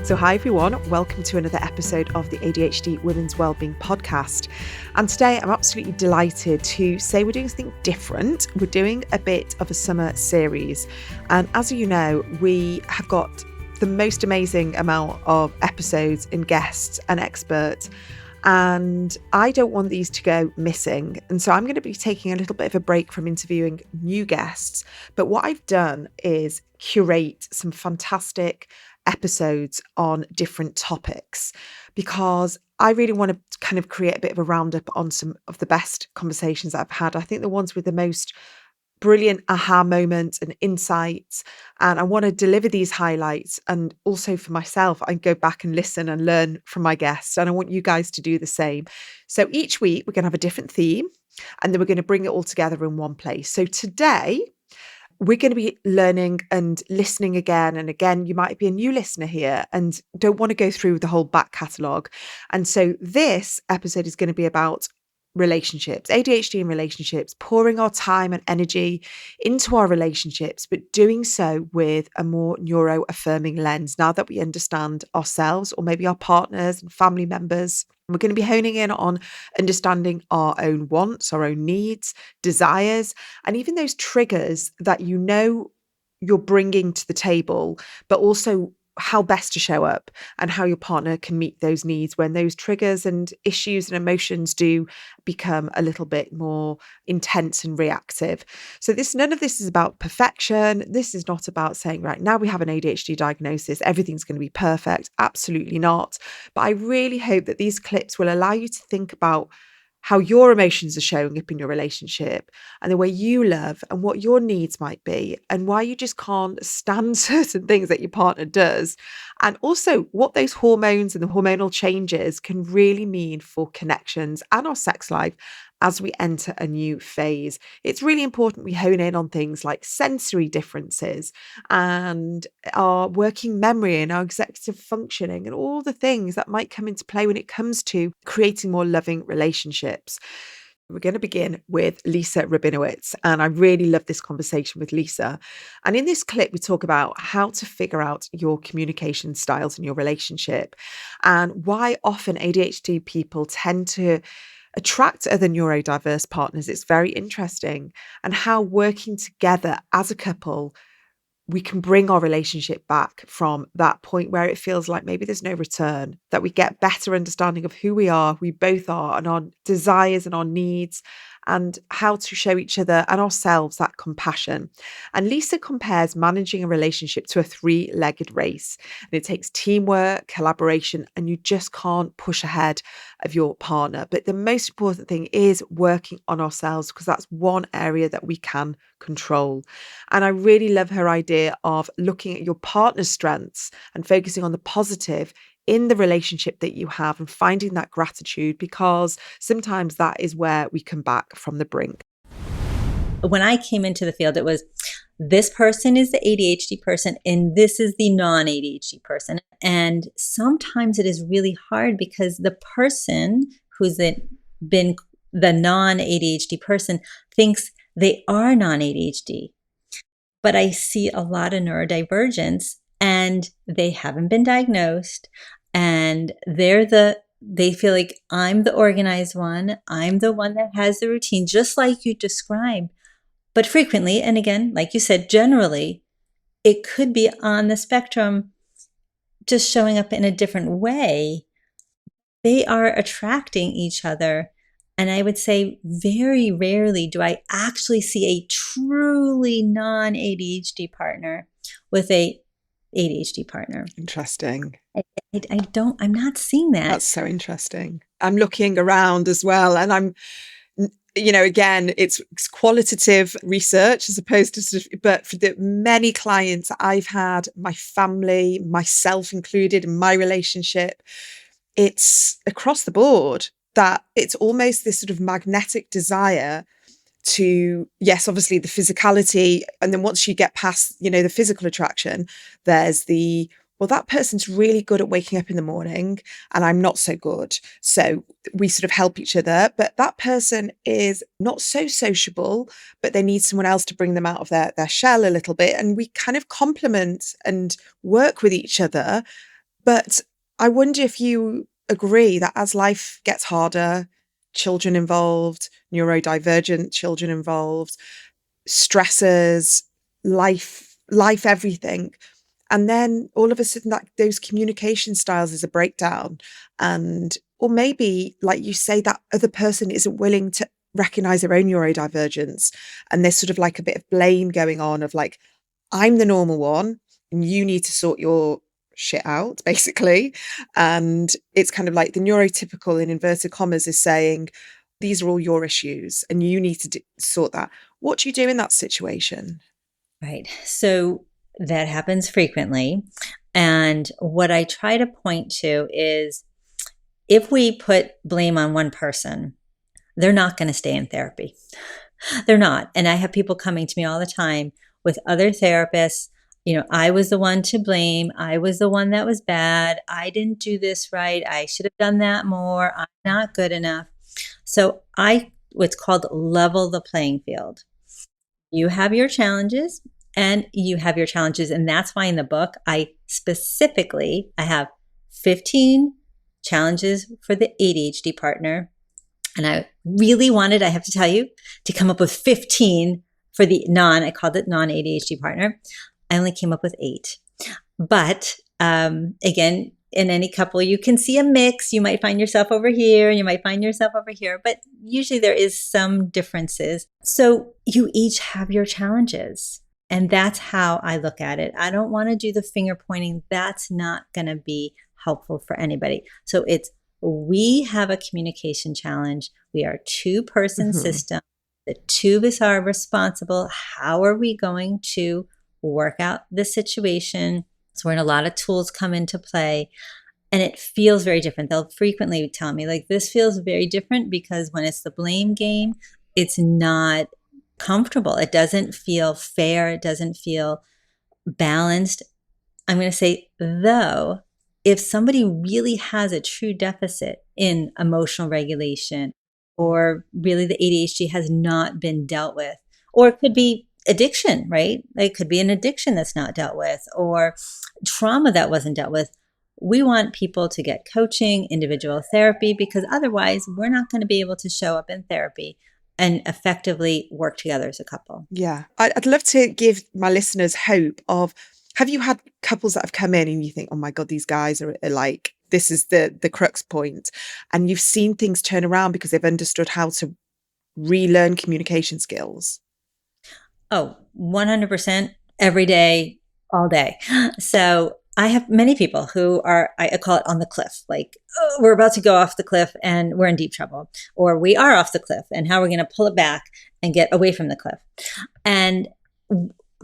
So hi everyone, welcome to another episode of the ADHD Women's Wellbeing Podcast. And today I'm absolutely delighted to say we're doing something different. We're doing a bit of a summer series. And as you know, we have got the most amazing amount of episodes and guests and experts. And I don't want these to go missing. And so I'm going to be taking a little bit of a break from interviewing new guests. But what I've done is curate some fantastic episodes on different topics, because I really want to kind of create a bit of a roundup on some of the best conversations I've had. I think the ones with the most brilliant aha moments and insights. And I want to deliver these highlights. And also for myself, I go back and listen and learn from my guests. And I want you guys to do the same. So each week we're going to have a different theme, and then we're going to bring it all together in one place. So today we're going to be learning and listening again and again. You might be a new listener here and don't want to go through the whole back catalogue. And so this episode is going to be about relationships, ADHD and relationships, pouring our time and energy into our relationships, but doing so with a more neuro-affirming lens now that we understand ourselves or maybe our partners and family members. We're going to be honing in on understanding our own wants, our own needs, desires, and even those triggers that you know you're bringing to the table, but also how best to show up and how your partner can meet those needs when those triggers and issues and emotions do become a little bit more intense and reactive. So none of this is about perfection. This is not about saying, right, now we have an ADHD diagnosis, everything's going to be perfect. Absolutely not. But I really hope that these clips will allow you to think about how your emotions are showing up in your relationship and the way you love and what your needs might be and why you just can't stand certain things that your partner does. And also what those hormones and the hormonal changes can really mean for connections and our sex life as we enter a new phase. It's really important we hone in on things like sensory differences and our working memory and our executive functioning and all the things that might come into play when it comes to creating more loving relationships. We're going to begin with Lisa Rabinowitz, and I really love this conversation with Lisa. And in this clip, we talk about how to figure out your communication styles in your relationship and why often ADHD people tend to attract other neurodiverse partners. It's very interesting, and how working together as a couple, we can bring our relationship back from that point where it feels like maybe there's no return, that we get better understanding of who we both are, and our desires and our needs, and how to show each other and ourselves that compassion. And Lisa compares managing a relationship to a three-legged race. And it takes teamwork, collaboration, and you just can't push ahead of your partner. But the most important thing is working on ourselves, because that's one area that we can control. And I really love her idea of looking at your partner's strengths and focusing on the positive in the relationship that you have and finding that gratitude, because sometimes that is where we come back from the brink. When I came into the field, it was this person is the ADHD person and this is the non-ADHD person. And sometimes it is really hard because the person who's been the non-ADHD person thinks they are non-ADHD. But I see a lot of neurodivergence and they haven't been diagnosed, and they feel like I'm the organized one. I'm the one that has the routine, just like you described. But frequently, and again, like you said, generally, it could be on the spectrum, just showing up in a different way. They are attracting each other. And I would say very rarely do I actually see a truly non-ADHD partner with a ADHD partner. Interesting. I'm not seeing that. That's so interesting. I'm looking around as well, and I'm, again, it's qualitative research as opposed to but for the many clients I've had, my family, myself included in my relationship, it's across the board that it's almost this sort of magnetic desire to, yes, obviously the physicality. And then once you get past, the physical attraction, there's well, that person's really good at waking up in the morning and I'm not so good. So we sort of help each other. But that person is not so sociable, but they need someone else to bring them out of their shell a little bit. And we kind of complement and work with each other But I wonder if you agree that as life gets harder, children involved, neurodivergent children involved, stressors, life, everything. And then all of a sudden that those communication styles is a breakdown. And, or maybe, like you say, that other person isn't willing to recognize their own neurodivergence. And there's sort of like a bit of blame going on of like, I'm the normal one and you need to sort your shit out, basically. And it's kind of like the neurotypical, in inverted commas, is saying, these are all your issues and you need to sort that. What do you do in that situation? Right. So that happens frequently. And what I try to point to is if we put blame on one person, they're not going to stay in therapy. They're not. And I have people coming to me all the time with other therapists. I was the one to blame. I was the one that was bad. I didn't do this right. I should have done that more. I'm not good enough. So what's called level the playing field. You have your challenges and you have your challenges. And that's why in the book, I have 15 challenges for the ADHD partner. And I really wanted, I have to tell you, to come up with 15 for the I called it non-ADHD partner. I only came up with 8. But again, in any couple, you can see a mix. You might find yourself over here, you might find yourself over here, but usually there is some differences. So you each have your challenges. And that's how I look at it. I don't want to do the finger pointing. That's not going to be helpful for anybody. So we have a communication challenge. We are a 2-person system. The 2 of us are responsible. How are we going to work out the situation? So when a lot of tools come into play, and it feels very different. They'll frequently tell me, like, this feels very different because when it's the blame game, it's not comfortable. It doesn't feel fair. It doesn't feel balanced. I'm going to say, though, if somebody really has a true deficit in emotional regulation, or really the ADHD has not been dealt with, or it could be addiction, right? It could be an addiction that's not dealt with, or trauma that wasn't dealt with. We want people to get coaching, individual therapy, because otherwise we're not going to be able to show up in therapy and effectively work together as a couple. Yeah. I'd love to give my listeners hope of, have you had couples that have come in and you think, oh my God, these guys are like, this is the crux point, and you've seen things turn around because they've understood how to relearn communication skills? Oh, 100% every day, all day. So I have many people who are, I call it on the cliff, like, oh, we're about to go off the cliff and we're in deep trouble, or we are off the cliff and how we're going to pull it back and get away from the cliff. And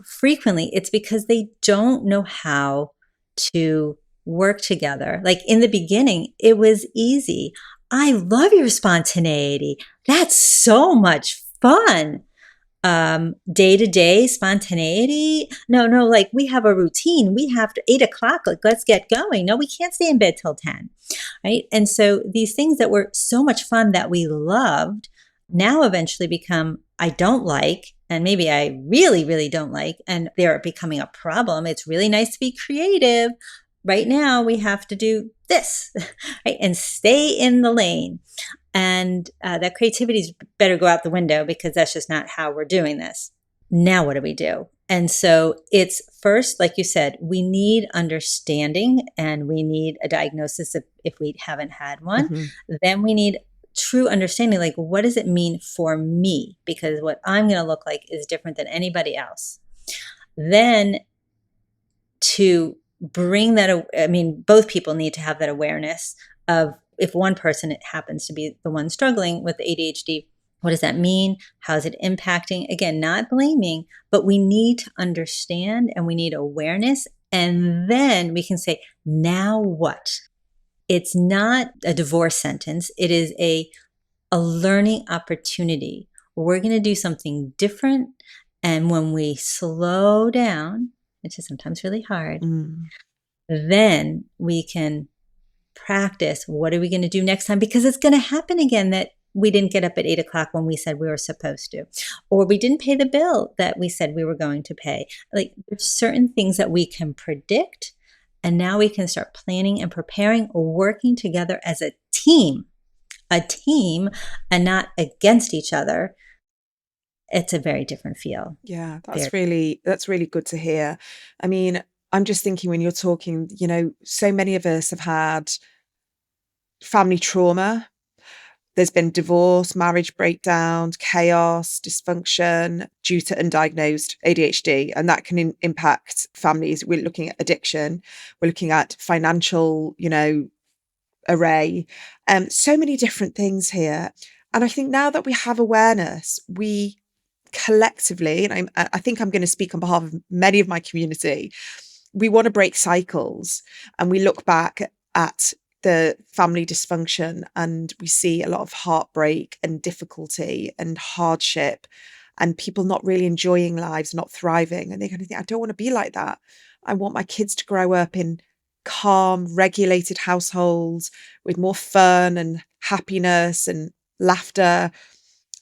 frequently it's because they don't know how to work together. Like in the beginning, it was easy. I love your spontaneity. That's so much fun. Day-to-day spontaneity. No, like we have a routine. We have to 8 o'clock. Like, let's get going. No, we can't stay in bed till 10. Right. And so these things that were so much fun that we loved now eventually become, I don't like, and maybe I really, really don't like, and they're becoming a problem. It's really nice to be creative. Right now we have to do this, right? And stay in the lane. And that creativity better go out the window because that's just not how we're doing this. Now, what do we do? And so it's first, like you said, we need understanding and we need a diagnosis if we haven't had one. Mm-hmm. Then we need true understanding, like, what does it mean for me? Because what I'm going to look like is different than anybody else. Then to bring that, both people need to have that awareness of, if one person happens to be the one struggling with ADHD, what does that mean? How is it impacting? Again, not blaming, but we need to understand and we need awareness. And then we can say, now what? It's not a divorce sentence. It is a learning opportunity. We're going to do something different. And when we slow down, which is sometimes really hard, then we can practice. What are we going to do next time? Because it's going to happen again that we didn't get up at 8 o'clock when we said we were supposed to, or we didn't pay the bill that we said we were going to pay. Like, there's certain things that we can predict And now we can start planning and preparing, working together as a team and not against each other. It's a very different feel. Yeah, that's really good to hear. I mean, I'm just thinking when you're talking, so many of us have had family trauma. There's been divorce, marriage breakdowns, chaos, dysfunction due to undiagnosed ADHD, and that can impact families. We're looking at addiction, we're looking at financial, array, so many different things here. And I think now that we have awareness, we collectively, and I think I'm going to speak on behalf of many of my community, we want to break cycles, and we look back at the family dysfunction and we see a lot of heartbreak and difficulty and hardship and people not really enjoying lives, not thriving. And they kind of think, I don't want to be like that. I want my kids to grow up in calm, regulated households with more fun and happiness and laughter.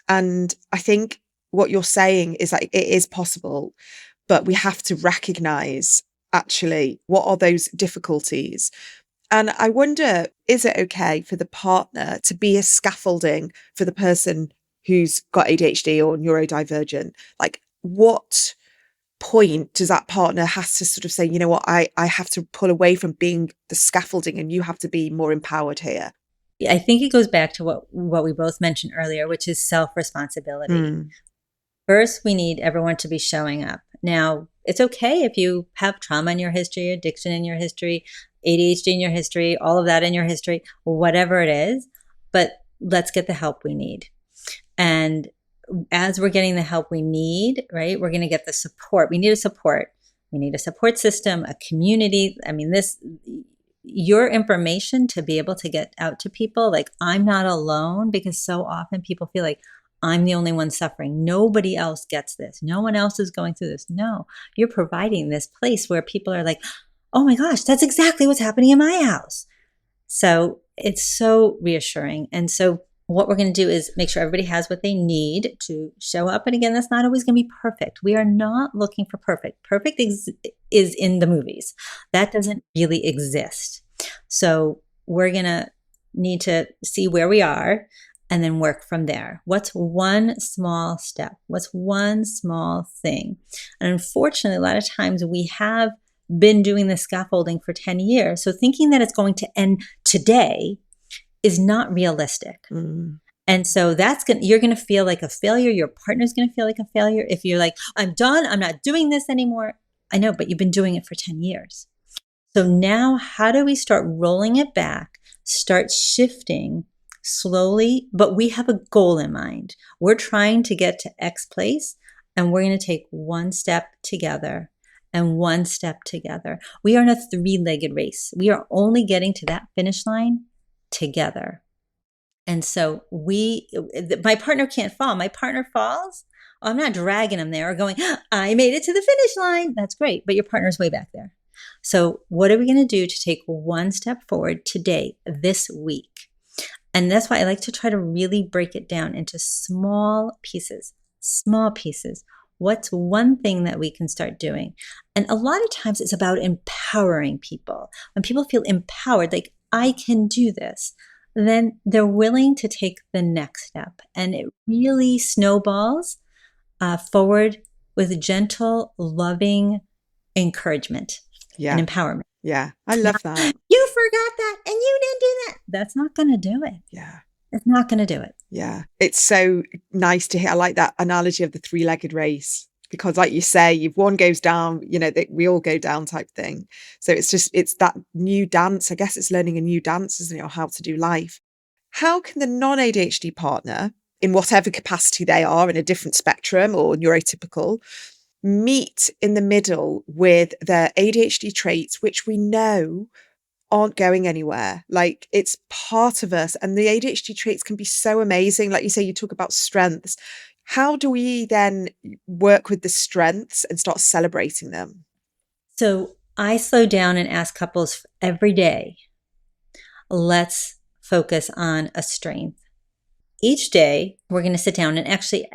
And I think what you're saying is that it is possible, but we have to recognize actually what are those difficulties. And I wonder, is it okay for the partner to be a scaffolding for the person who's got ADHD or neurodivergent? Like, what point does that partner have to sort of say, you know what, I have to pull away from being the scaffolding and you have to be more empowered here? I think it goes back to what we both mentioned earlier, which is self-responsibility. First, we need everyone to be showing up. Now, it's okay if you have trauma in your history, addiction in your history, ADHD in your history, all of that in your history, whatever it is, but let's get the help we need. And as we're getting the help we need, right, we're going to get the support. We need a support. We need a support system, a community. I mean, your information to be able to get out to people, like, I'm not alone, because so often people feel like I'm the only one suffering. Nobody else gets this. No one else is going through this. No, you're providing this place where people are like, oh my gosh, that's exactly what's happening in my house. So it's so reassuring. And so what we're going to do is make sure everybody has what they need to show up. And again, that's not always going to be perfect. We are not looking for perfect. Perfect is in the movies. That doesn't really exist. So we're going to need to see where we are and then work from there. What's one small step? What's one small thing? And unfortunately, a lot of times we have been doing the scaffolding for 10 years. So thinking that it's going to end today is not realistic. And so you're going to feel like a failure. Your partner's going to feel like a failure. If you're like, I'm done, I'm not doing this anymore. I know, but you've been doing it for 10 years. So now how do we start rolling it back, start shifting slowly, but we have a goal in mind. We're trying to get to X place, and we're going to take one step together and one step together. We are in a 3-legged race. We are only getting to that finish line together. And so my partner can't fall. My partner falls, I'm not dragging him there or going, I made it to the finish line. That's great, but your partner's way back there. So what are we going to do to take one step forward today, this week? And that's why I like to try to really break it down into small pieces. What's one thing that we can start doing? And a lot of times it's about empowering people. When people feel empowered, like, I can do this, then they're willing to take the next step. And it really snowballs forward with gentle, loving encouragement and empowerment. Yeah, I love that. You forgot that and you didn't do that. That's not going to do it. Yeah. It's not going to do it. Yeah. It's so nice to hear. I like that analogy of the 3-legged race, because like you say, if one goes down, we all go down type thing. So it's that new dance. I guess it's learning a new dance, isn't it? Or how to do life. How can the non-ADHD partner, in whatever capacity they are, in a different spectrum or neurotypical, meet in the middle with their ADHD traits, which we know aren't going anywhere? Like, it's part of us, and the ADHD traits can be so amazing. Like you say, you talk about strengths. How do we then work with the strengths and start celebrating them? So I slow down and ask couples every day, let's focus on a strength. each day we're going to sit down, and actually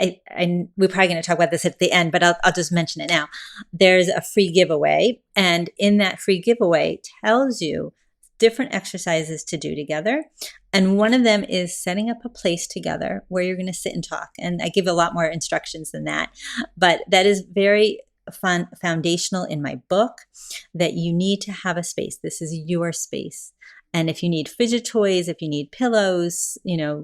we're probably going to talk about this at the end, but I'll just mention it now. There's a free giveaway, and in that free giveaway tells you different exercises to do together. And one of them is setting up a place together where you're going to sit and talk. And I give a lot more instructions than that, but that is very foundational in my book, that you need to have a space. This is your space. And if you need fidget toys, if you need pillows,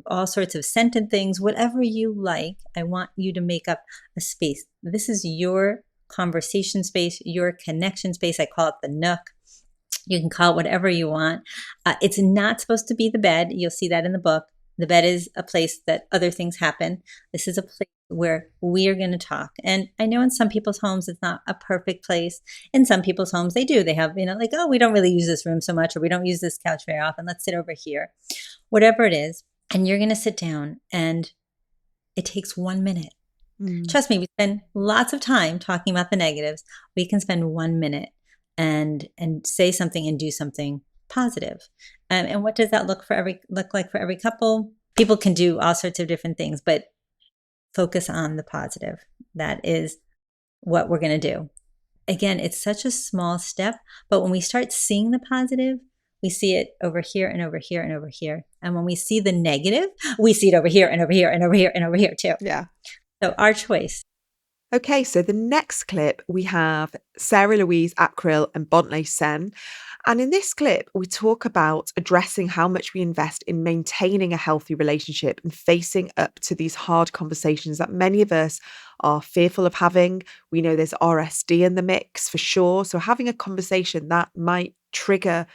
all sorts of scented things, whatever you like, I want you to make up a space. This is your conversation space, your connection space. I call it the nook. You can call it whatever you want. It's not supposed to be the bed. You'll see that in the book. The bed is a place that other things happen. This is a place where we are going to talk. And I know in some people's homes, it's not a perfect place. In some people's homes, they do. They have, like, oh, we don't really use this room so much, or we don't use this couch very often. Let's sit over here. Whatever it is. And you're going to sit down, and it takes 1 minute. Trust me, we spend lots of time talking about the negatives. We can spend 1 minute and say something and do something positive. And what does that look like for every couple? People can do all sorts of different things, but focus on the positive. That is what we're going to do. Again, it's such a small step, but when we start seeing the positive, we see it over here and over here and over here. And when we see the negative, we see it over here and over here and over here and over here too. Yeah. So our choice. Okay, so the next clip, we have Sara-Louise, Ackrill and Bontle, Senne. And in this clip, we talk about addressing how much we invest in maintaining a healthy relationship and facing up to these hard conversations that many of us are fearful of having. We know there's RSD in the mix for sure. So having a conversation that might trigger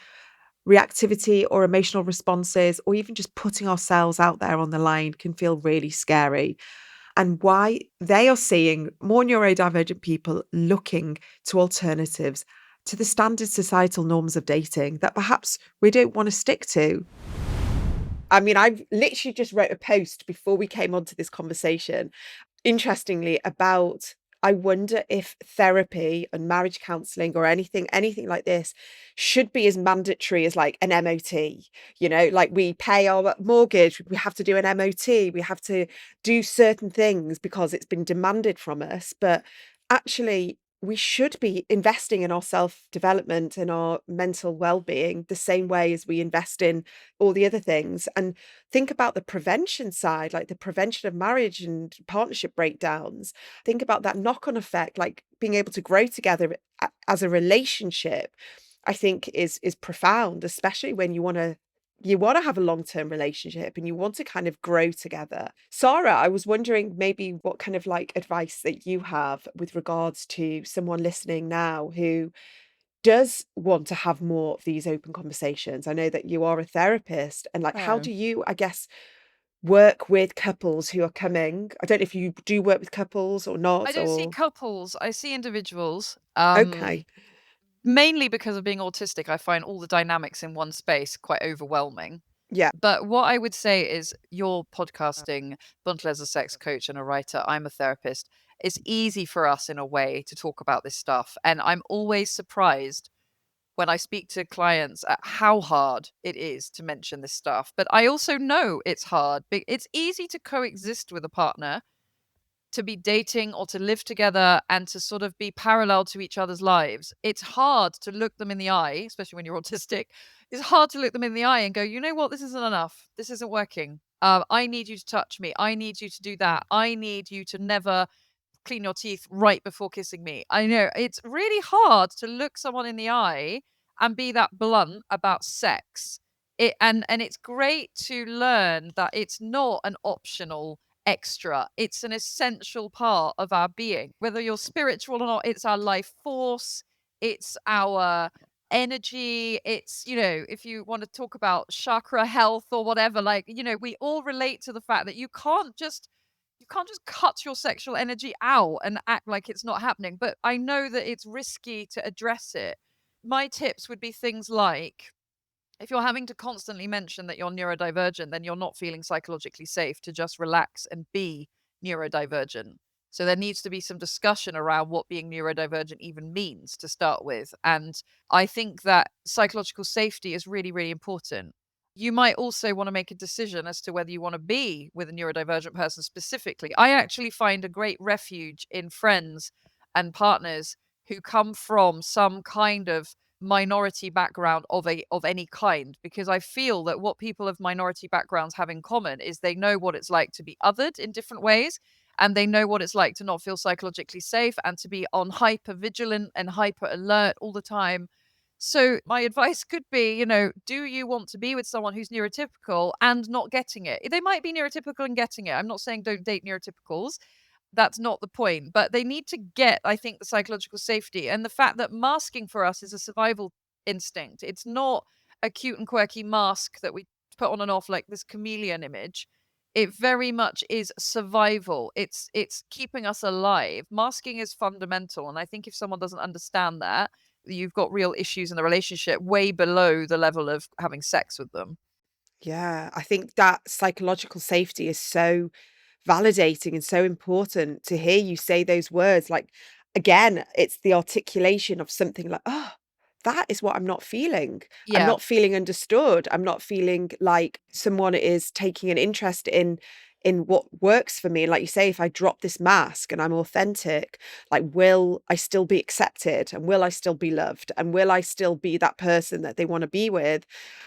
reactivity or emotional responses, or even just putting ourselves out there on the line, can feel really scary. And why they are seeing more neurodivergent people looking to alternatives to the standard societal norms of dating that perhaps we don't want to stick to. I mean, I literally just wrote a post before we came onto this conversation, interestingly, about I wonder if therapy and marriage counselling or anything like this should be as mandatory as like an MOT. Like we pay our mortgage, we have to do an MOT, we have to do certain things because it's been demanded from us. But actually, we should be investing in our self-development and our mental well-being the same way as we invest in all the other things. And think about the prevention side, like the prevention of marriage and partnership breakdowns. Think about that knock-on effect, like being able to grow together as a relationship, I think is profound, especially when you want to have a long-term relationship and you want to kind of grow together. Sara, I was wondering maybe what kind of like advice that you have with regards to someone listening now who does want to have more of these open conversations. I know that you are a therapist, and like, how do you, I guess, work with couples who are coming? I don't know if you do work with couples or not. I don't see couples, I see individuals. Okay. Mainly because of being autistic, I find all the dynamics in one space quite overwhelming. Yeah. But what I would say is you're podcasting, Bontle as a sex coach and a writer, I'm a therapist. It's easy for us in a way to talk about this stuff. And I'm always surprised when I speak to clients at how hard it is to mention this stuff. But I also know it's hard. It's easy to coexist with a partner, to be dating or to live together and to sort of be parallel to each other's lives. It's hard to look them in the eye, especially when you're autistic. It's hard to look them in the eye and go, you know what, this isn't enough. This isn't working. I need you to touch me. I need you to do that. I need you to never clean your teeth right before kissing me. I know it's really hard to look someone in the eye and be that blunt about sex. And it's great to learn that it's not an optional extra. It's an essential part of our being. Whether you're spiritual or not, it's our life force, it's our energy. It's, if you want to talk about chakra health or whatever, like, we all relate to the fact that you can't just cut your sexual energy out and act like it's not happening. But I know that it's risky to address it. My tips would be things like, if you're having to constantly mention that you're neurodivergent, then you're not feeling psychologically safe to just relax and be neurodivergent. So there needs to be some discussion around what being neurodivergent even means to start with. And I think that psychological safety is really, really important. you might also want to make a decision as to whether you want to be with a neurodivergent person specifically. I actually find a great refuge in friends and partners who come from some kind of minority background of any kind, because I feel that what people of minority backgrounds have in common is they know what it's like to be othered in different ways, and they know what it's like to not feel psychologically safe and to be on hyper vigilant and hyper alert all the time. So my advice could be, do you want to be with someone who's neurotypical and not getting it? They might be neurotypical and getting it. I'm not saying don't date neurotypicals. That's not the point. But they need to get, I think, the psychological safety and the fact that masking for us is a survival instinct. It's not a cute and quirky mask that we put on and off like this chameleon image. It very much is survival. It's keeping us alive. Masking is fundamental. And I think if someone doesn't understand that, you've got real issues in the relationship way below the level of having sex with them. Yeah, I think that psychological safety is so validating and so important to hear you say those words. Like, again, it's the articulation of something like, oh, that is what I'm not feeling. I'm Yeah. not feeling understood. I'm not feeling like someone is taking an interest in what works for me. And like you say, if I drop this mask and I'm authentic, like, will I still be accepted, and will I still be loved, and will I still be that person that they want to be with?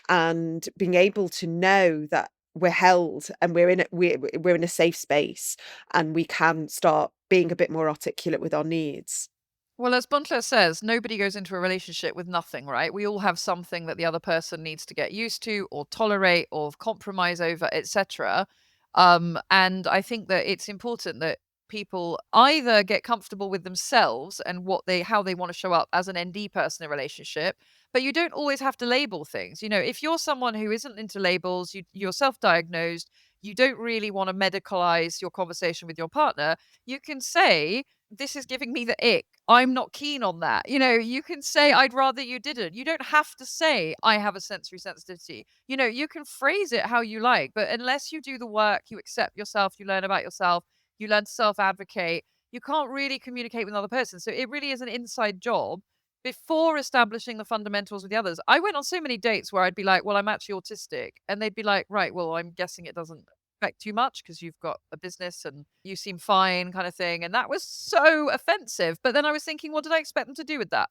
And being able to know that we're held and we're in a safe space, and we can start being a bit more articulate with our needs. Well, as Bontle says, nobody goes into a relationship with nothing, right? We all have something that the other person needs to get used to or tolerate or compromise over, etc. And I think that it's important that people either get comfortable with themselves and how they want to show up as an ND person in a relationship, but you don't always have to label things. If you're someone who isn't into labels, you're self-diagnosed, you don't really want to medicalize your conversation with your partner, you can say, this is giving me the ick. I'm not keen on that. You can say, I'd rather you didn't. You don't have to say, I have a sensory sensitivity. You can phrase it how you like, but unless you do the work, you accept yourself, you learn about yourself, you learn to self-advocate, you can't really communicate with another person. So it really is an inside job before establishing the fundamentals with the others. I went on so many dates where I'd be like, well, I'm actually autistic. And they'd be like, right, well, I'm guessing it doesn't affect too much because you've got a business and you seem fine, kind of thing. And that was so offensive. But then I was thinking, what did I expect them to do with that?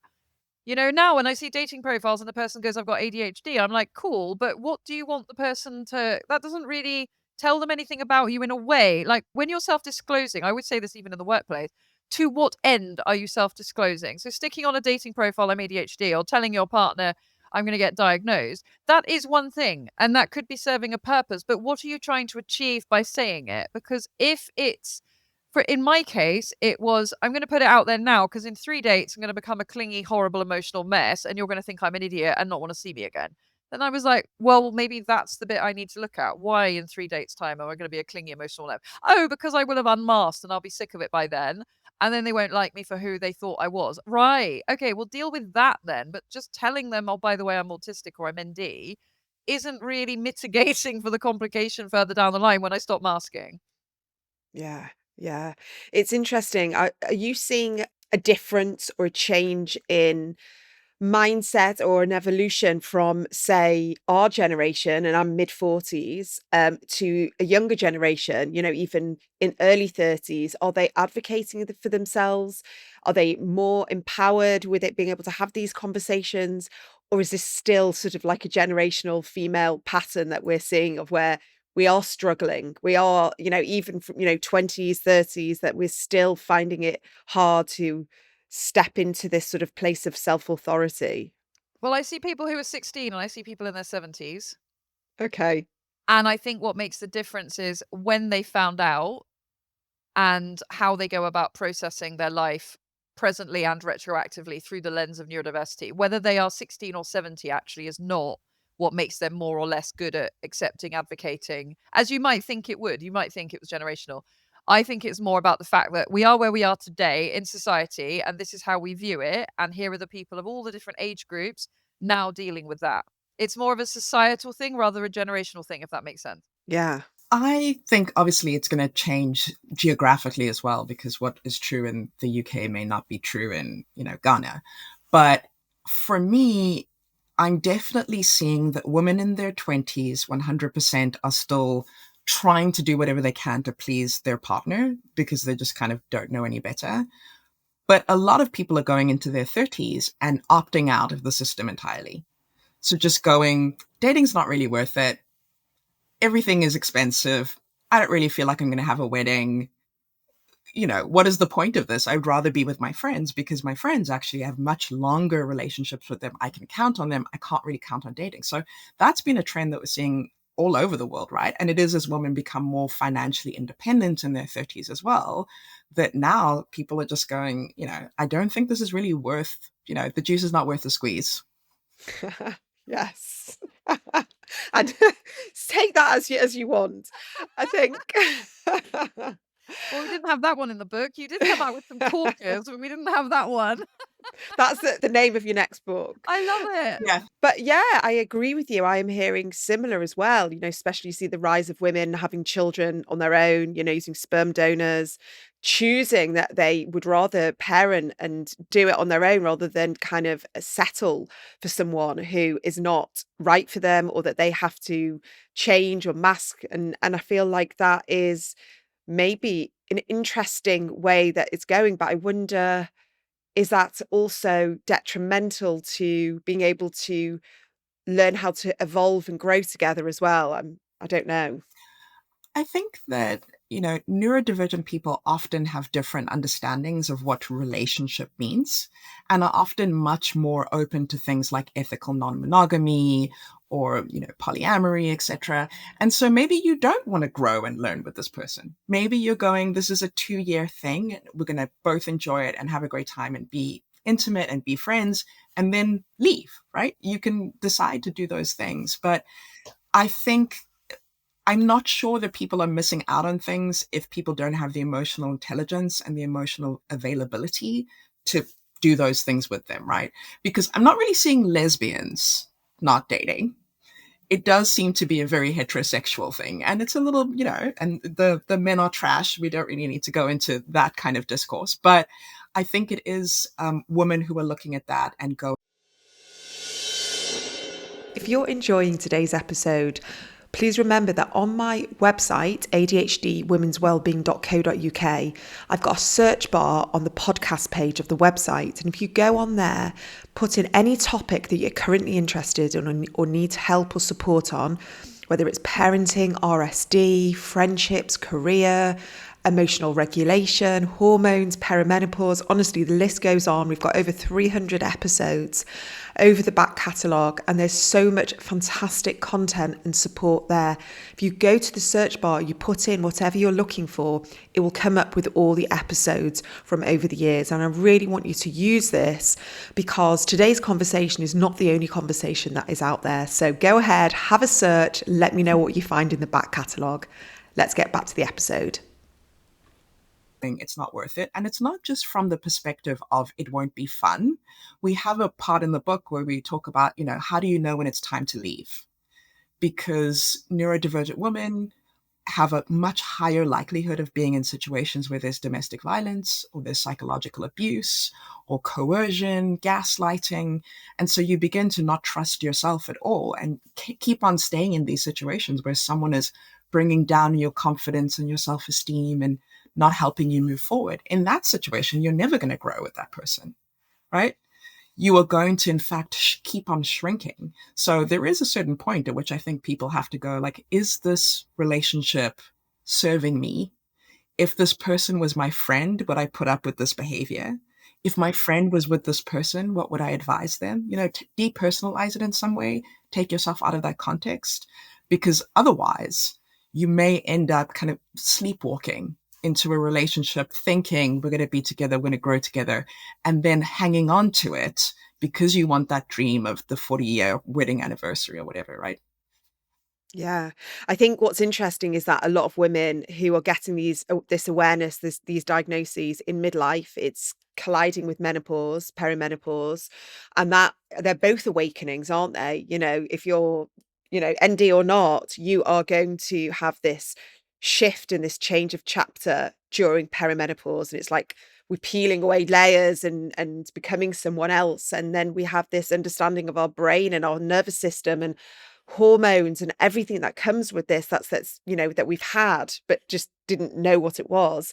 Now when I see dating profiles and the person goes, I've got ADHD, I'm like, cool, but what do you want the person to, that doesn't really tell them anything about you in a way. Like when you're self-disclosing, I would say this even in the workplace, to what end are you self-disclosing? So sticking on a dating profile, I'm ADHD, or telling your partner, I'm going to get diagnosed, that is one thing. And that could be serving a purpose. But what are you trying to achieve by saying it? Because if it's, in my case, it was, I'm going to put it out there now because in 3 dates, I'm going to become a clingy, horrible, emotional mess. And you're going to think I'm an idiot and not want to see me again. Then I was like, well, maybe that's the bit I need to look at. Why in 3 dates' time am I going to be a clingy, emotional mess? Oh, because I will have unmasked and I'll be sick of it by then. And then they won't like me for who they thought I was. Right. Okay, we'll deal with that then. But just telling them, oh, by the way, I'm autistic or I'm ND isn't really mitigating for the complication further down the line when I stop masking. Yeah, yeah. It's interesting. Are you seeing a difference or a change in mindset or an evolution from, say, our generation, and I'm mid-40s, to a younger generation, even in early 30s? Are they advocating for themselves? Are they more empowered with it, being able to have these conversations? Or is this still sort of like a generational female pattern that we're seeing, of where we are struggling? We are, even from, 20s, 30s, that we're still finding it hard to step into this sort of place of self-authority. Well, I see people who are 16 and I see people in their 70s. Okay. And I think what makes the difference is when they found out and how they go about processing their life presently and retroactively through the lens of neurodiversity. Whether they are 16 or 70 actually is not what makes them more or less good at accepting, advocating, as you might think it would. You might think it was generational. I think it's more about the fact that we are where we are today in society, and this is how we view it. And here are the people of all the different age groups now dealing with that. It's more of a societal thing rather than a generational thing, if that makes sense. Yeah. I think obviously it's going to change geographically as well, because what is true in the UK may not be true in, Ghana. But for me, I'm definitely seeing that women in their 20s, 100% are still trying to do whatever they can to please their partner because they just kind of don't know any better. But a lot of people are going into their 30s and opting out of the system entirely. So just going, dating's not really worth it. Everything is expensive. I don't really feel like I'm going to have a wedding. What is the point of this? I'd rather be with my friends because my friends actually have much longer relationships with them. I can count on them. I can't really count on dating. So that's been a trend that we're seeing all over the world, right? And it is as women become more financially independent in their 30s as well, that now people are just going, I don't think this is really worth, the juice is not worth the squeeze. Yes. And take that as you want, I think. Well, we didn't have that one in the book. You did come out with some corkers, but we didn't have that one. That's the name of your next book. I love it. Yeah. But yeah, I agree with you. I am hearing similar as well, especially you see the rise of women having children on their own, using sperm donors, choosing that they would rather parent and do it on their own rather than kind of settle for someone who is not right for them or that they have to change or mask. And I feel like that is maybe an interesting way that it's going. But I wonder, is that also detrimental to being able to learn how to evolve and grow together as well? I don't know. I think that, neurodivergent people often have different understandings of what relationship means and are often much more open to things like ethical non-monogamy or, polyamory, etc. And so maybe you don't want to grow and learn with this person. Maybe you're going, this is a 2-year thing. We're going to both enjoy it and have a great time and be intimate and be friends and then leave, right? You can decide to do those things. But I think I'm not sure that people are missing out on things if people don't have the emotional intelligence and the emotional availability to do those things with them, right? Because I'm not really seeing lesbians not dating. It does seem to be a very heterosexual thing. And it's a little, and the men are trash. We don't really need to go into that kind of discourse. But I think it is women who are looking at that and go. If you're enjoying today's episode, please remember that on my website, adhdwomenswellbeing.co.uk, I've got a search bar on the podcast page of the website. And if you go on there, put in any topic that you're currently interested in or need help or support on, whether it's parenting, RSD, friendships, career, emotional regulation, hormones, perimenopause. Honestly, the list goes on. We've got over 300 episodes over the back catalogue, and there's so much fantastic content and support there. If you go to the search bar, you put in whatever you're looking for, it will come up with all the episodes from over the years. And I really want you to use this because today's conversation is not the only conversation that is out there. So go ahead, have a search, let me know what you find in the back catalogue. Let's get back to the episode. It's not worth it. And it's not just from the perspective of it won't be fun. We have a part in the book where we talk about, how do you know when it's time to leave? Because neurodivergent women have a much higher likelihood of being in situations where there's domestic violence or there's psychological abuse or coercion, gaslighting. And so you begin to not trust yourself at all and keep on staying in these situations where someone is bringing down your confidence and your self-esteem and not helping you move forward. In that situation, you're never going to grow with that person, right? You are going to, in fact, keep on shrinking. So there is a certain point at which I think people have to go, like, is this relationship serving me? If this person was my friend, would I put up with this behavior? If my friend was with this person, what would I advise them? Depersonalize it in some way, take yourself out of that context, because otherwise you may end up kind of sleepwalking into a relationship thinking we're going to be together, we're going to grow together, and then hanging on to it because you want that dream of the 40-year wedding anniversary or whatever, right? Yeah. I think what's interesting is that a lot of women who are getting this awareness, these diagnoses in midlife, it's colliding with menopause, perimenopause, and that they're both awakenings, aren't they? If you're, ND or not, you are going to have this shift and this change of chapter during perimenopause. And it's like we're peeling away layers and becoming someone else. And then we have this understanding of our brain and our nervous system and hormones and everything that comes with this, that's that we've had but just didn't know what it was.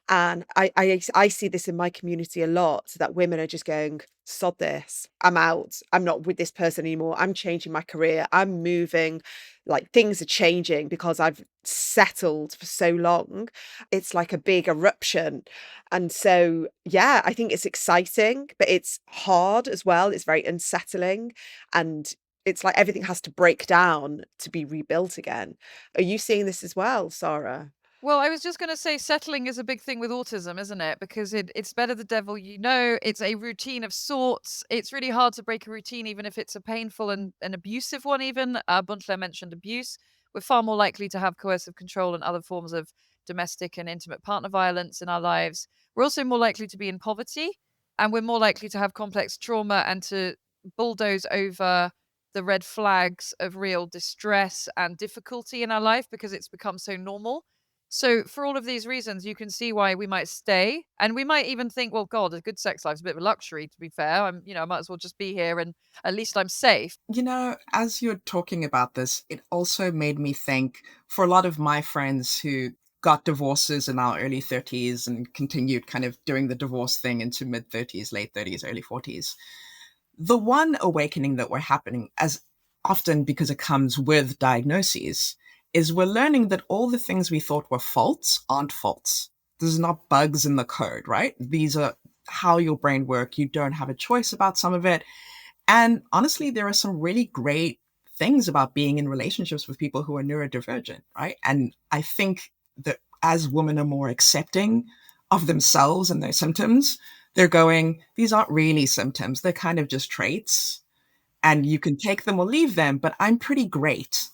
And I see this in my community a lot, that women are just going, sod this, I'm out, I'm not with this person anymore, I'm changing my career, I'm moving, like things are changing because I've settled for so long. It's like a big eruption. And so, yeah, I think it's exciting, but it's hard as well. It's very unsettling. And it's like everything has to break down to be rebuilt again. Are you seeing this as well, Sarah? Well, I was just going to say settling is a big thing with autism, isn't it? Because it's better the devil you know. It's a routine of sorts. It's really hard to break a routine, even if it's a painful and an abusive one even. Bontle mentioned abuse. We're far more likely to have coercive control and other forms of domestic and intimate partner violence in our lives. We're also more likely to be in poverty, and we're more likely to have complex trauma and to bulldoze over the red flags of real distress and difficulty in our life because it's become so normal. So for all of these reasons, you can see why we might stay, and we might even think, well, God, a good sex life is a bit of a luxury, to be fair. I might as well just be here and at least I'm safe. As you're talking about this, it also made me think, for a lot of my friends who got divorces in our early 30s and continued kind of doing the divorce thing into mid 30s, late 30s, early 40s, the one awakening that we're happening, as often because it comes with diagnoses, is we're learning that all the things we thought were faults aren't faults. This is not bugs in the code, right? These are how your brain works. You don't have a choice about some of it. And honestly, there are some really great things about being in relationships with people who are neurodivergent, right? And I think that as women are more accepting of themselves and their symptoms, they're going, these aren't really symptoms. They're kind of just traits. And you can take them or leave them, but I'm pretty great.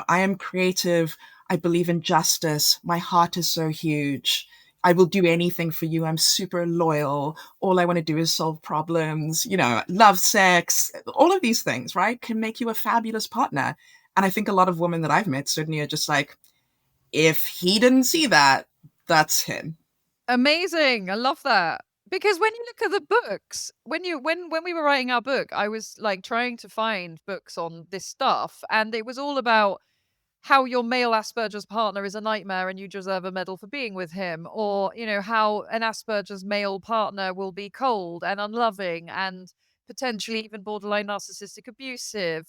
I am creative. I believe in justice. My heart is so huge. I will do anything for you. I'm super loyal. All I want to do is solve problems, love sex. All of these things, right, can make you a fabulous partner. And I think a lot of women that I've met certainly are just like, if he didn't see that, that's him. Amazing. I love that. Because when you look at the books, when we were writing our book, I was like trying to find books on this stuff, and it was all about how your male Asperger's partner is a nightmare and you deserve a medal for being with him, or how an Asperger's male partner will be cold and unloving and potentially even borderline narcissistic abusive,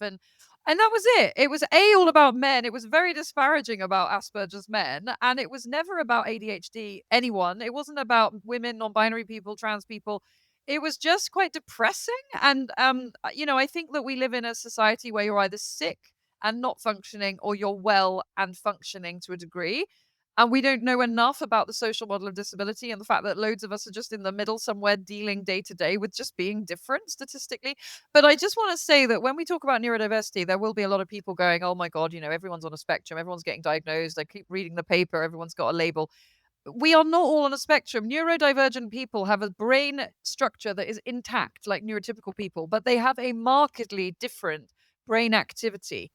and that was it. It was all about men. It was very disparaging about Asperger's men, and it was never about ADHD anyone. It wasn't about women, non-binary people, trans people. It was just quite depressing. And I think that we live in a society where you're either sick and not functioning, or you're well and functioning to a degree. And we don't know enough about the social model of disability and the fact that loads of us are just in the middle somewhere dealing day to day with just being different statistically. But I just want to say that when we talk about neurodiversity, there will be a lot of people going, oh my God, everyone's on a spectrum, everyone's getting diagnosed. I keep reading the paper, everyone's got a label. We are not all on a spectrum. Neurodivergent people have a brain structure that is intact, like neurotypical people, but they have a markedly different brain activity.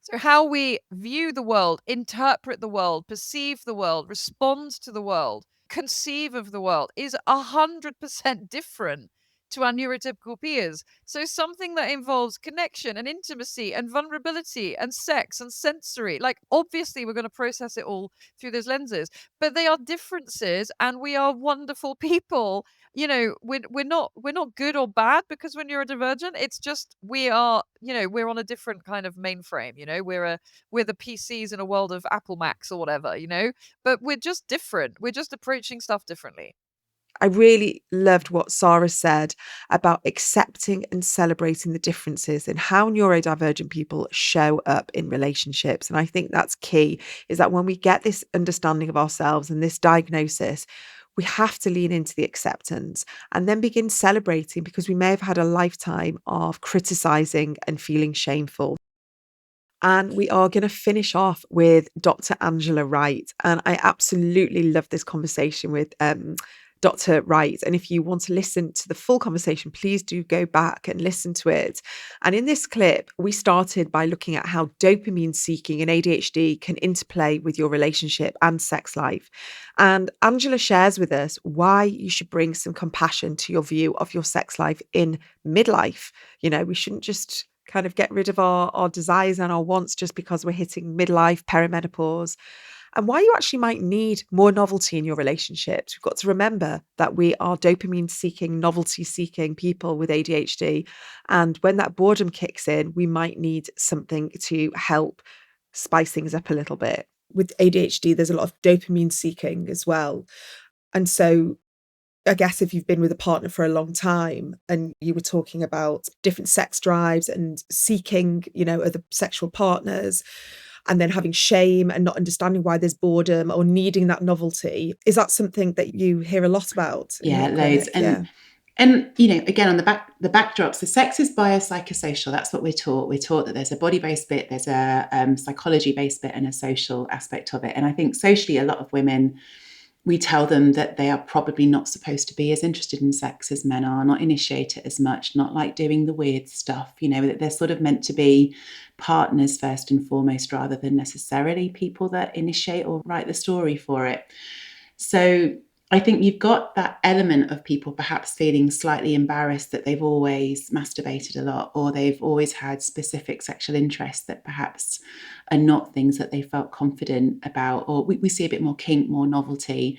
So how we view the world, interpret the world, perceive the world, respond to the world, conceive of the world is 100% different to our neurotypical peers. So something that involves connection and intimacy and vulnerability and sex and sensory, like obviously we're going to process it all through those lenses, but they are differences and we are wonderful people. We're not good or bad because we're neurodivergent. It's just we're on a different kind of mainframe. We're the PCs in a world of Apple Macs or whatever. But we're just different. We're just approaching stuff differently. I really loved what Sarah said about accepting and celebrating the differences in how neurodivergent people show up in relationships. And I think that's key, is that when we get this understanding of ourselves and this diagnosis, we have to lean into the acceptance and then begin celebrating, because we may have had a lifetime of criticizing and feeling shameful. And we are going to finish off with Dr. Angela Wright. And I absolutely love this conversation with Dr. Wright. And if you want to listen to the full conversation, please do go back and listen to it. And in this clip, we started by looking at how dopamine seeking and ADHD can interplay with your relationship and sex life. And Angela shares with us why you should bring some compassion to your view of your sex life in midlife. We shouldn't just kind of get rid of our desires and our wants just because we're hitting midlife, perimenopause, and why you actually might need more novelty in your relationships. We've got to remember that we are dopamine seeking, novelty seeking people with ADHD. And when that boredom kicks in, we might need something to help spice things up a little bit. With ADHD, there's a lot of dopamine seeking as well. And so I guess if you've been with a partner for a long time and you were talking about different sex drives and seeking, other sexual partners, and then having shame and not understanding why there's boredom or needing that novelty, is that something that you hear a lot about? Yeah, loads. And again, on the backdrops, the sex is biopsychosocial. That's what we're taught. We're taught that there's a body-based bit, there's a psychology-based bit, and a social aspect of it. And I think socially, a lot of women, we tell them that they are probably not supposed to be as interested in sex as men are, not initiate it as much, not like doing the weird stuff, that they're sort of meant to be partners first and foremost, rather than necessarily people that initiate or write the story for it. So I think you've got that element of people perhaps feeling slightly embarrassed that they've always masturbated a lot, or they've always had specific sexual interests that perhaps are not things that they felt confident about, or we see a bit more kink, more novelty.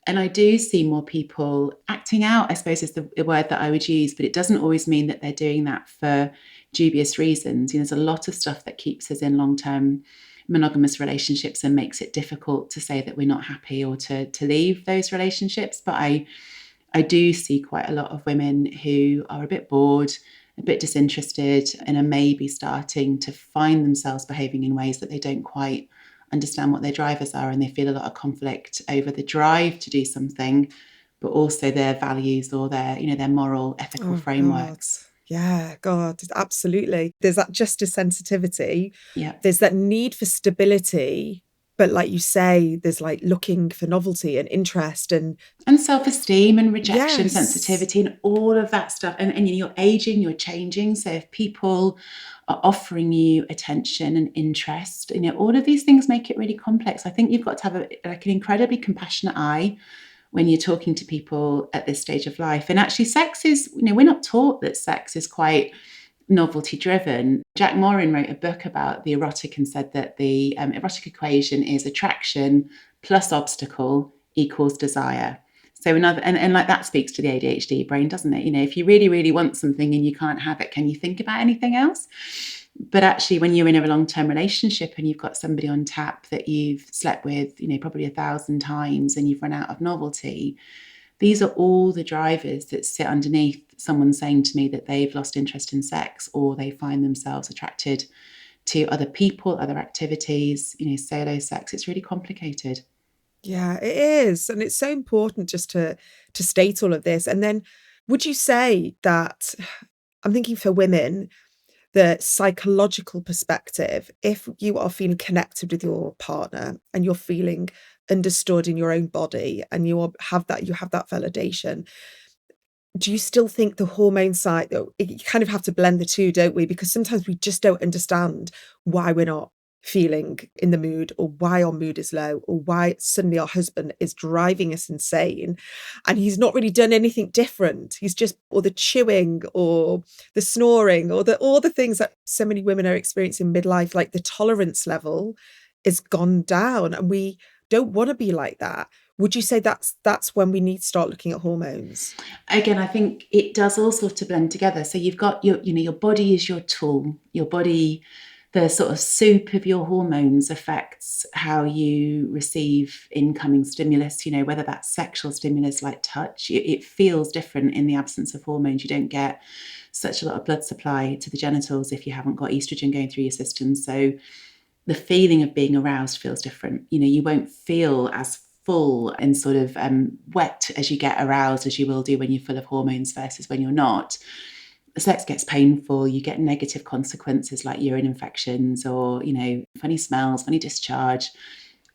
And I do see more people acting out, I suppose is the word that I would use, but it doesn't always mean that they're doing that for dubious reasons. There's a lot of stuff that keeps us in long-term monogamous relationships and makes it difficult to say that we're not happy or to leave those relationships. But I do see quite a lot of women who are a bit bored, a bit disinterested, and are maybe starting to find themselves behaving in ways that they don't quite understand what their drivers are, and they feel a lot of conflict over the drive to do something, but also their values or their moral, ethical frameworks. God. Yeah, God, absolutely. There's that justice sensitivity. Yeah. There's that need for stability. But like you say, there's like looking for novelty and interest and self-esteem and rejection sensitivity and all of that stuff. And you're aging, you're changing. So if people are offering you attention and interest, all of these things make it really complex. I think you've got to have an incredibly compassionate eye when you're talking to people at this stage of life. And actually sex is, we're not taught that sex is quite novelty driven. Jack Morin wrote a book about the erotic and said that the erotic equation is attraction plus obstacle equals desire. So and like that speaks to the ADHD brain, doesn't it? If you really, really want something and you can't have it, can you think about anything else? But actually, when you're in a long-term relationship and you've got somebody on tap that you've slept with, probably 1,000 times, and you've run out of novelty, these are all the drivers that sit underneath someone saying to me that they've lost interest in sex, or they find themselves attracted to other people, other activities, solo sex. It's really complicated. Yeah, it is. And it's so important just to state all of this. And then would you say that, I'm thinking for women, the psychological perspective, if you are feeling connected with your partner and you're feeling understood in your own body and you have that validation, do you still think the hormone side, though, you kind of have to blend the two, don't we? Because sometimes we just don't understand why we're not feeling in the mood, or why our mood is low, or why suddenly our husband is driving us insane and he's not really done anything different. He's just, or the chewing or the snoring or all the things that so many women are experiencing midlife, like the tolerance level is gone down and we don't want to be like that. Would you say that's when we need to start looking at hormones? Again, I think it does all sort of blend together. So you've got your body is your tool. Your body, the sort of soup of your hormones affects how you receive incoming stimulus, whether that's sexual stimulus like touch. It feels different in the absence of hormones. You don't get such a lot of blood supply to the genitals if you haven't got estrogen going through your system. So the feeling of being aroused feels different. You won't feel as full and sort of wet as you get aroused as you will do when you're full of hormones versus when you're not. Sex gets painful, you get negative consequences like urine infections or, funny smells, funny discharge.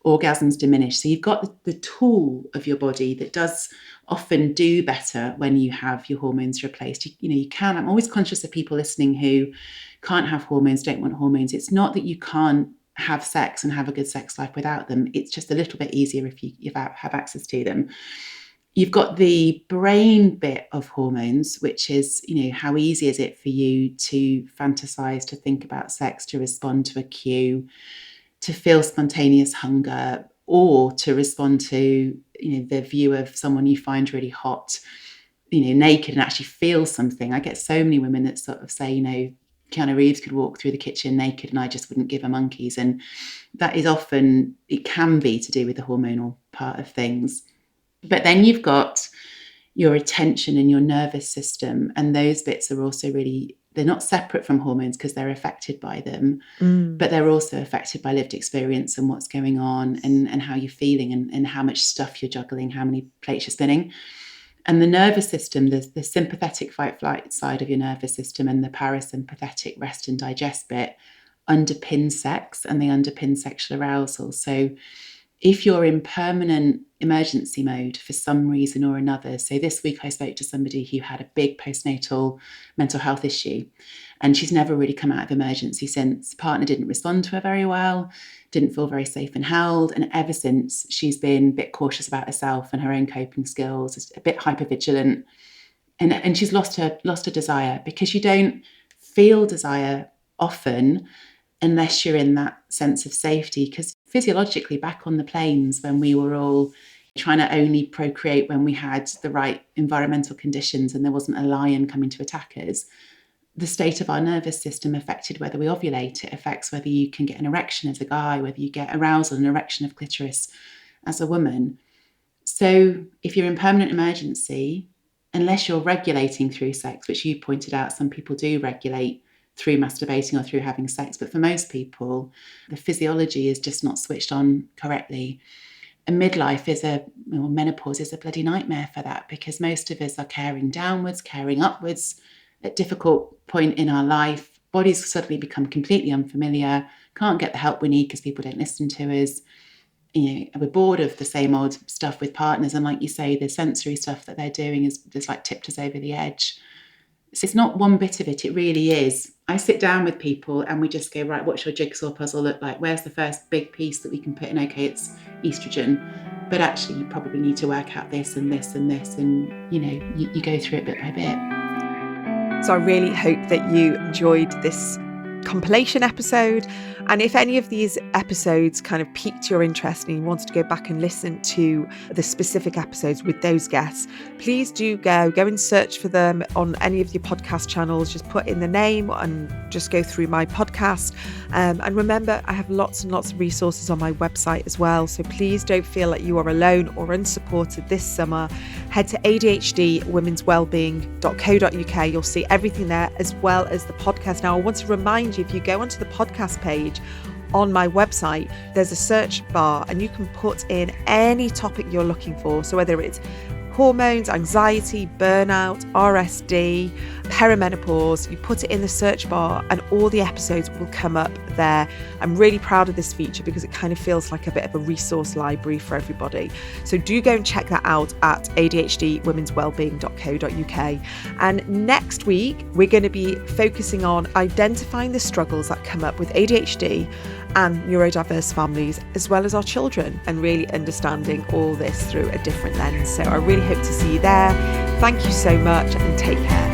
orgasms diminish. So you've got the tool of your body that does often do better when you have your hormones replaced. You can. I'm always conscious of people listening who can't have hormones, don't want hormones. It's not that you can't have sex and have a good sex life without them. It's just a little bit easier if you have access to them. You've got the brain bit of hormones, which is, how easy is it for you to fantasize, to think about sex, to respond to a cue, to feel spontaneous hunger, or to respond to, the view of someone you find really hot, naked, and actually feel something. I get so many women that sort of say, Keanu Reeves could walk through the kitchen naked and I just wouldn't give her monkeys. And that is often, it can be to do with the hormonal part of things. But then you've got your attention and your nervous system. And those bits are also really, they're not separate from hormones because they're affected by them, but they're also affected by lived experience and what's going on and how you're feeling and how much stuff you're juggling, how many plates you're spinning. And the nervous system, the sympathetic fight-flight side of your nervous system and the parasympathetic rest and digest bit underpin sex, and they underpin sexual arousal. So if you're in permanent emergency mode for some reason or another, so this week I spoke to somebody who had a big postnatal mental health issue, and she's never really come out of emergency since. Partner didn't respond to her very well, didn't feel very safe and held, and ever since she's been a bit cautious about herself and her own coping skills, a bit hypervigilant, and she's lost her desire, because you don't feel desire often unless you're in that sense of safety. Because physiologically, back on the plains, when we were all trying to only procreate when we had the right environmental conditions and there wasn't a lion coming to attack us, the state of our nervous system affected whether we ovulate. It affects whether you can get an erection as a guy, whether you get arousal and erection of clitoris as a woman. So if you're in permanent emergency, unless you're regulating through sex, which you pointed out, some people do regulate through masturbating or through having sex, but for most people, the physiology is just not switched on correctly. And midlife menopause is a bloody nightmare for that, because most of us are caring downwards, caring upwards at difficult point in our life. Bodies suddenly become completely unfamiliar, can't get the help we need because people don't listen to us. We're bored of the same old stuff with partners, and like you say, the sensory stuff that they're doing is just like tipped us over the edge. So it's not one bit of it, it really is. I sit down with people and we just go, right, what's your jigsaw puzzle look like? Where's the first big piece that we can put in? Okay, it's estrogen, but actually you probably need to work out this and this and this, and you go through it bit by bit. So I really hope that you enjoyed this compilation episode, and if any of these episodes kind of piqued your interest and you wanted to go back and listen to the specific episodes with those guests, please do go and search for them on any of your podcast channels. Just put in the name and just go through my podcast, and remember, I have lots and lots of resources on my website as well, so please don't feel like you are alone or unsupported this summer. Head to ADHDwomenswellbeing.co.uk. You'll see everything there, as well as the podcast. Now I want to remind you, if you go onto the podcast page on my website, there's a search bar and you can put in any topic you're looking for. So whether it's hormones, anxiety, burnout, RSD, perimenopause, you put it in the search bar and all the episodes will come up there. I'm really proud of this feature because it kind of feels like a bit of a resource library for everybody. So do go and check that out at ADHDwomenswellbeing.co.uk. And next week, we're going to be focusing on identifying the struggles that come up with ADHD and neurodiverse families, as well as our children, and really understanding all this through a different lens. So I really hope to see you there. Thank you so much and take care.